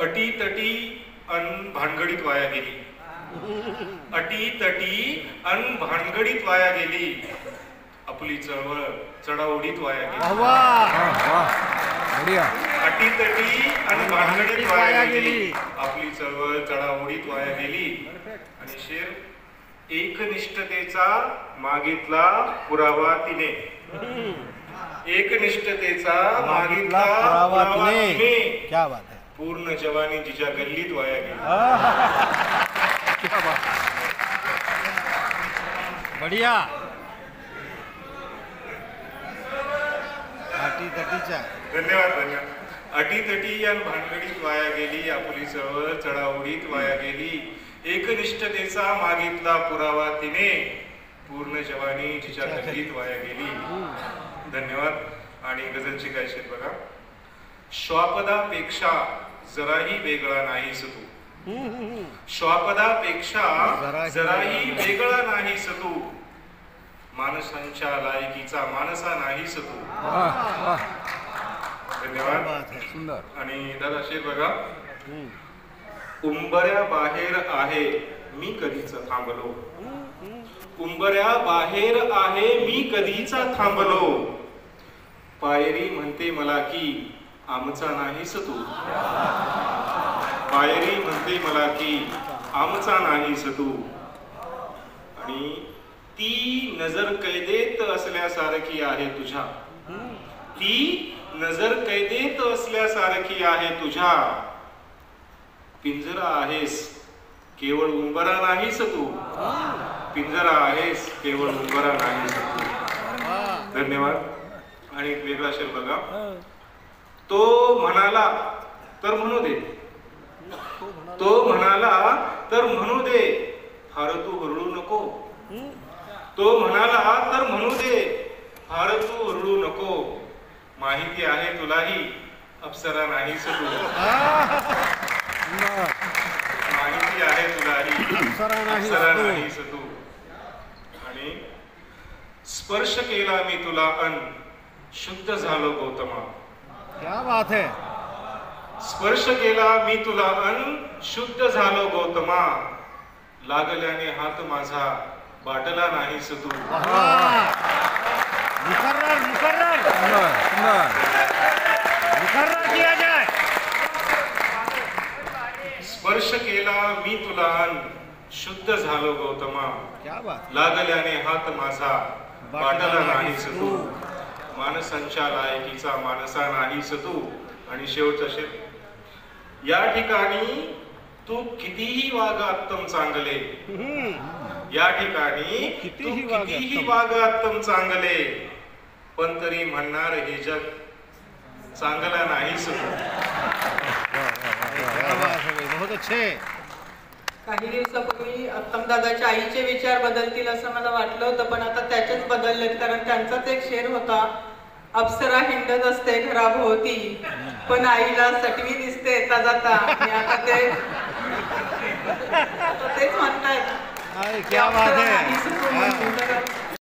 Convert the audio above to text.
अटी तटी अन भानगडीत वाया गेली. अटी तटी अन भानगडीत वाया गेली. आपली चळवळ चढाओढीत वाया गेली. अटी तटी अन भानगडीत वाया गेली. आपली चळवळ चढाओढीत वाया गेली. आणि शेर, एकनिष्ठतेचा मागितला पुरावा तिने. एकनिष्ठतेचा मागितला पुरावा तिने. क्या बात है. पूर्ण जवानी जिच्या गल्लीत वाया गेली. बढ़िया. अटी तटीच्या. धन्यवाद धन्यवाद. अटी तटी आणि भानगडीत वाया गेली. आपली चळवळ चढाओढीत वाया गेली. एकनिष्ठतेचा मागितला पुरावा तिने. पूर्ण जवानी जिच्या गल्लीत वाया गेली. धन्यवाद. आणि गझलची काय शेत बघा. श्वापदापेक्षा जराही वेगळा नाहीस तू. श्वापदापेक्षा जराही वेगळा नाहीस तू. माणसांच्या लायकीचा माणसा नाहीस तू. धन्यवाद. सुंदर. आणि दादा शेर बघा. उंबऱ्या बाहेर आहे मी कधीच थांबलो. उंबऱ्या बाहेर आहे मी कधीच थांबलो. पायरी म्हणते मला की आमचा नाहीस तू. पायरी म्हणते मला की आमचा नाहीस तू. आणि ती नजर कैदेत असल्यासारखी आहे तुझ्या. ती नजर कैदेत असल्यासारखी आहे तुझ्या. पिंजरा आहेस केवळ उंबरा नाहीस तू. पिंजरा आहेस केवळ उंबरा नाहीस तू. धन्यवाद. आणि एक वेगळा शेर बघा. तो म्हणाला तर म्हणू दे. तो म्हणाला तर म्हणू दे. फार तू हुरळू नको. तो म्हणाला तर म्हणू दे. फार तू हुरळू नको. माहिती आहे तुलाही अप्सरा नाहीस तू. माहिती आहे तुलाही अप्सरा नाहीस तू. आणि स्पर्श केला मी तुला अन शुद्ध झालो गौतमा. क्या बात है. स्पर्श केला मी तुला अन शुद्ध झालो गौतमा. लागल्याने हात माझा बाटला नाहीस तू. मुकर्रर मुकर्रर मुकर्रर किया जाए. स्पर्श केला मी तुला अन शुद्ध झालो गौतमा. क्या बात. लागल्याने हात माझा बाटला नाहीस तू. माणसांच्या लायकीचा माणसा नाहीस तू. आणि शेवटचा शेर. या ठिकाणी तू कितीही वाग अत्तम चांगले. या ठिकाणी तू कितीही वाग अत्तम चांगले. पण तरी म्हणणार हे जग चांगला नाहीस तू. बहुत अच्छे. काही दिवसापूर्वी उत्तमदादाच्या आईचे विचार बदलतील असं मला वाटलं होतं, पण आता त्याचेच बदललेत. कारण त्यांचाच एक शेर होता. अप्सरा हिंडत असते घराभोवती पण आईला सटवी दिसते येता जाता. आता तेच म्हणतायत. क्या बात है.